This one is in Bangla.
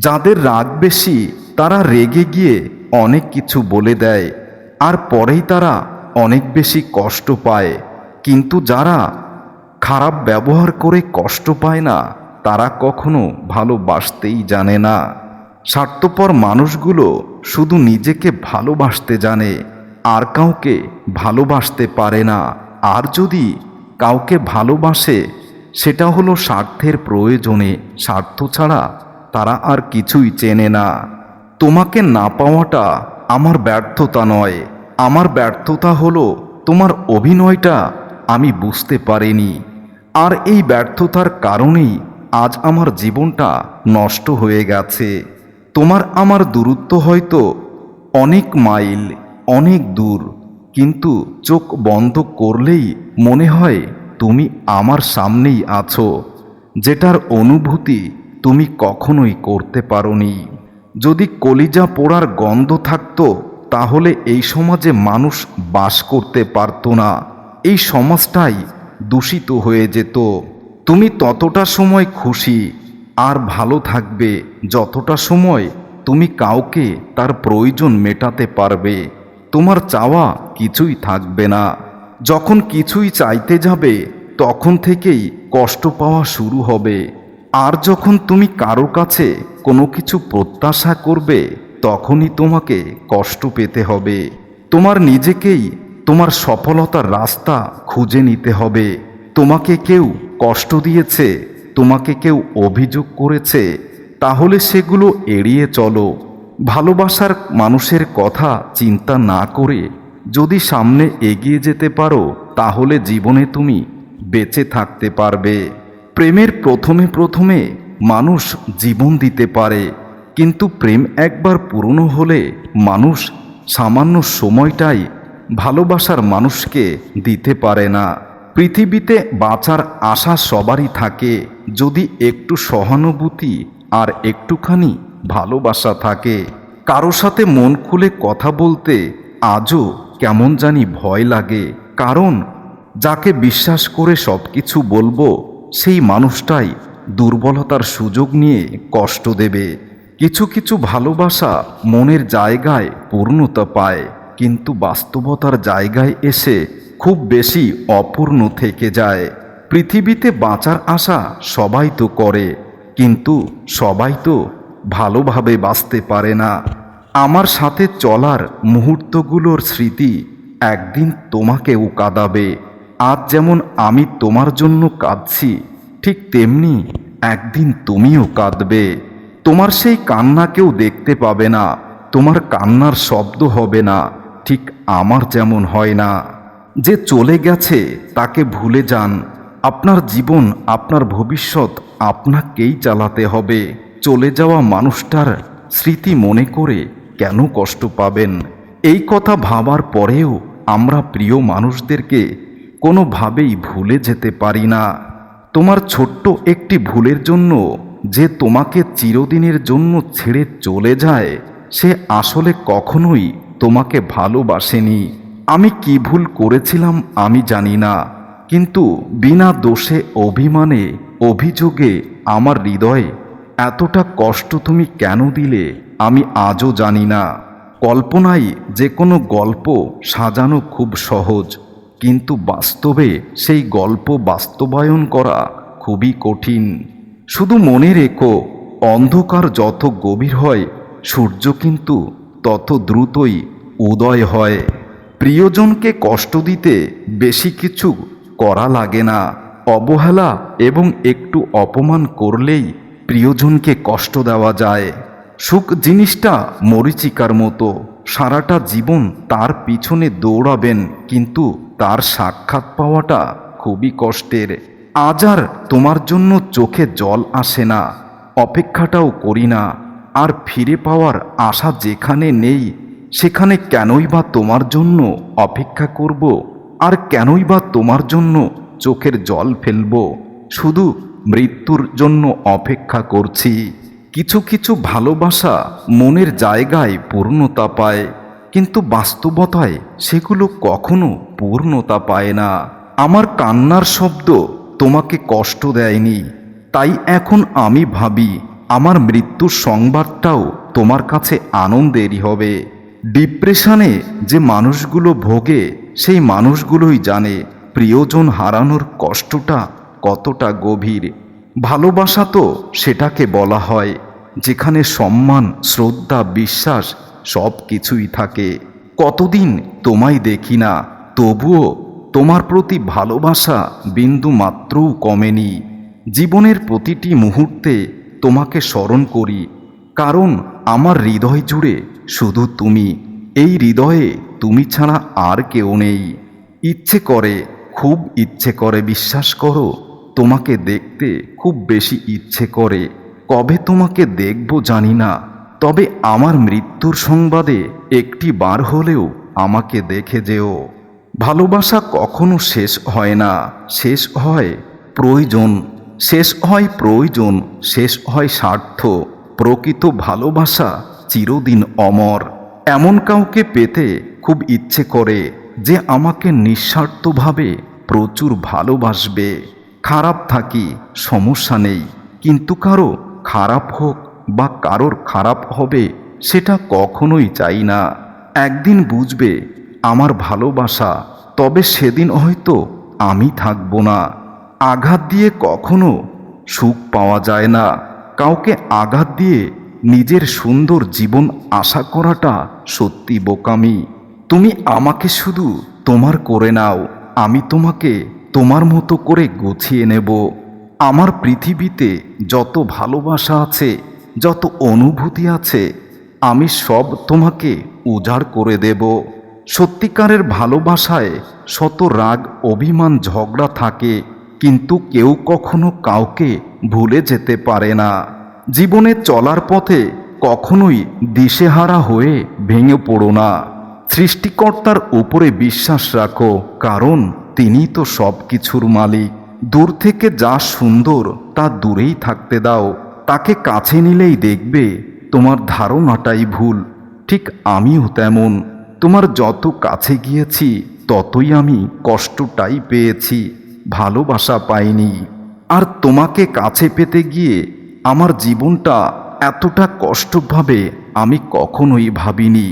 যাদের রাগ বেশি তারা রেগে গিয়ে অনেক কিছু বলে দেয়, আর পরেই তারা অনেক বেশি কষ্ট পায়। কিন্তু যারা খারাপ ব্যবহার করে কষ্ট পায় না তারা কখনো ভালোবাসতেই জানে না। স্বার্থপর মানুষগুলো শুধু নিজেকে ভালোবাসতে জানে, আর কাউকে ভালোবাসতে পারে না। আর যদি কাউকে ভালোবাসে সেটা হলো স্বার্থের প্রয়োজনে, স্বার্থ ছাড়া তারা আর কিছুই চেনে না। তোমাকে না পাওয়াটা আমার ব্যর্থতা নয়, আমার ব্যর্থতা হলো তোমার অভিনয়টা আমি বুঝতে পারিনি। আর এই ব্যর্থতার কারণেই আজ আমার জীবনটা নষ্ট হয়ে গেছে। তোমার আমার দূরত্ব হয়তো অনেক মাইল, অনেক দূর, কিন্তু চোখ বন্ধ করলেই মনে হয় তুমি আমার সামনেই আছো, যেটার অনুভূতি তুমি কখনোই করতে পারোনি। যদি কলিজা পোড়ার গন্ধ থাকতো তাহলে এই সমাজে মানুষ বাস করতে পারতো না, এই সমাজটাই দূষিত হয়ে যেত। তুমি ততটা সময় খুশি আর ভালো থাকবে যতটা সময় তুমি কাউকে তার প্রয়োজন মেটাতে পারবে। তোমার চাওয়া কিছুই থাকবে না। যখন কিছুই চাইতে যাবে তখন থেকেই কষ্ট পাওয়া শুরু হবে। আর যখন তুমি কারো কাছে কোনো কিছু প্রত্যাশা করবে তখনই তোমাকে কষ্ট পেতে হবে। তোমার নিজেকেই তোমার সফলতার রাস্তা খুঁজে নিতে হবে। তোমাকে কেউ কষ্ট দিয়েছে, তোমাকে কেউ অভিযোগ করেছে, তাহলে সেগুলো এড়িয়ে চলো। ভালোবাসার মানুষের কথা চিন্তা না করে যদি সামনে এগিয়ে যেতে পারো তাহলে জীবনে তুমি বেঁচে থাকতে পারবে। প্রেমের প্রথমে প্রথমে মানুষ জীবন দিতে পারে, কিন্তু প্রেম একবার পূর্ণ হলে মানুষ সামান্য সময়টাই ভালোবাসার মানুষকে দিতে পারে না। পৃথিবীতে বাঁচার আশা সবারই থাকে যদি একটু সহানুভূতি আর একটুখানি ভালোবাসা থাকে। কারো সাথে মন খুলে কথা বলতে আজও কেমন জানি ভয় লাগে, কারণ যাকে বিশ্বাস করে সব কিছু বলবো সেই মানুষটাই দুর্বলতার সুযোগ নিয়ে কষ্ট দেবে। কিছু কিছু ভালোবাসা মনের জায়গায় পূর্ণতা পায়, কিন্তু বাস্তবতার জায়গায় এসে খুব বেশি অপূর্ণ থেকে যায়। পৃথিবীতে বাঁচার আশা সবাই তো করে, কিন্তু সবাই তো ভালোভাবে বাঁচতে পারে না। আমার সাথে চলার মুহূর্তগুলোর স্মৃতি একদিন তোমাকেও কাঁদাবে। আজ যেমন আমি তোমার জন্য কাঁদছি, ঠিক তেমনি একদিন তুমিও কাঁদবে। তোমার সেই কান্না কেউ দেখতে পাবে না, তোমার কান্নার শব্দ হবে না, ঠিক আমার যেমন হয় না। যে চলে গেছে তাকে ভুলে যান। আপনার জীবন, আপনার ভবিষ্যৎ আপনাকেই চালাতে হবে। চলে যাওয়া মানুষটার স্মৃতি মনে করে কেন কষ্ট পাবেন? এই কথা ভাবার পরেও আমরা প্রিয় মানুষদেরকে কোনোভাবেই ভুলে যেতে পারি না। তোমার ছোট্ট একটি ভুলের জন্য যে তোমাকে চিরদিনের জন্য ছেড়ে চলে যায় সে আসলে কখনোই তোমাকে ভালোবাসেনি। আমি কি ভুল করেছিলাম আমি জানি না, কিন্তু বিনা দোষে অভিমানে অভিযোগে আমার হৃদয়ে এতটা কষ্ট তুমি কেন দিলে আমি আজও জানি না। কল্পনায় যে কোনো গল্প সাজানো খুব সহজ, কিন্তু বাস্তবে সেই গল্প বাস্তবায়ন করা খুবই কঠিন। শুধু মনে রেখো, অন্ধকার যত গভীর হয় সূর্য কিন্তু তত দ্রুতই উদয় হয়। প্রিয়জনকে কষ্ট দিতে বেশি কিছু করা লাগে না। অবহেলা এবং একটু অপমান করলেই প্রিয়জনকে কষ্ট দেওয়া যায়। সুখ জিনিসটা মরীচিকার মতো, সারাটা জীবন তার পিছনে দৌড়াবেন, কিন্তু তার সাক্ষাৎ পাওয়াটা খুবই কষ্টের। আজ আর তোমার জন্য চোখে জল আসে না, অপেক্ষাটাও করি না। আর ফিরে পাওয়ার আশা যেখানে নেই সেখানে কেনই বা তোমার জন্য অপেক্ষা করব? আর কেনই বা তোমার জন্য চোখের জল ফেলব? শুধু মৃত্যুর জন্য অপেক্ষা করছি। কিছু কিছু ভালোবাসা মনের জায়গায় পূর্ণতা পায়, কিন্তু বাস্তবতায় সেগুলো কখনো পূর্ণতা পায় না। আমার কান্নার শব্দ তোমাকে কষ্ট দেয়নি, তাই এখন আমি ভাবি আমার মৃত্যুর সংবাদটাও তোমার কাছে আনন্দেরই হবে। ডিপ্রেশনে যে মানুষগুলো ভোগে সেই মানুষগুলোই জানে প্রিয়জন হারানোর কষ্টটা কতটা গভীর। ভালোবাসা তো সেটাকে বলা হয় যেখানে সম্মান, শ্রদ্ধা, বিশ্বাস সব কিছুই থাকে। কতদিন তোমায় দেখি না, তবুও তোমার প্রতি ভালোবাসা বিন্দু মাত্রও কমেনি। জীবনের প্রতিটি মুহূর্তে তোমাকে স্মরণ করি, কারণ আমার হৃদয় জুড়ে শুধু তুমি। এই হৃদয়ে তুমি ছাড়া আর কেউ নেই। ইচ্ছে করে, খুব ইচ্ছে করে, বিশ্বাস করো, তোমাকে দেখতে খুব বেশি ইচ্ছে করে। কবে তোমাকে দেখব জানি না, তবে আমার মৃত্যুর সংবাদে একটি বার হলেও আমাকে দেখে যেও। ভালোবাসা কখনো শেষ হয় না, শেষ হয় প্রয়োজন, শেষ হয় প্রয়োজন, শেষ হয় স্বার্থ। প্রকৃত ভালোবাসা চিরদিন অমর। এমন কাউকে পেতে খুব ইচ্ছে করে যে আমাকে নিঃস্বার্থভাবে প্রচুর ভালোবাসবে। খারাপ থাকি, সমস্যা নেই, কিন্তু কারো খারাপ হোক বা কারোর খারাপ হবে সেটা কখনোই চাই না। একদিন বুঝবে আমার ভালোবাসা, তবে সেদিন হয়তো আমি থাকবো না। আঘাত দিয়ে কখনো সুখ পাওয়া যায় না। কাউকে আঘাত দিয়ে নিজের সুন্দর জীবন আশা করাটা সত্যি বোকামি। তুমি আমাকে শুধু তোমার করে নাও, আমি তোমাকে তোমার মতো করে গুছিয়ে নেব। আমার পৃথিবীতে যত ভালোবাসা আছে, যত অনুভূতি আছে, আমি সব তোমাকে উজাড় করে দেব। সত্যিকারের ভালোবাসায় শত রাগ, অভিমান, ঝগড়া থাকে, কিন্তু কেউ কখনো কাউকে ভুলে যেতে পারে না। জীবনে চলার পথে কখনোই দিশেহারা হয়ে ভেঙে পড়ো না। সৃষ্টিকর্তার উপরে বিশ্বাস রাখো, কারণ তিনি তো সব কিছুর মালিক। দূর থেকে যা সুন্দর তা দূরেই থাকতে দাও, তাকে কাছে নিলেই দেখবে তোমার ধারণাটাই ভুল। ঠিক আমিও তেমন, তোমার যত কাছে গিয়েছি ততই আমি কষ্টটাই পেয়েছি, ভালোবাসা পাইনি। আর তোমাকে কাছে পেতে গিয়ে আমার জীবনটা এতটা কষ্ট পাবে আমি কখনোই ভাবিনি।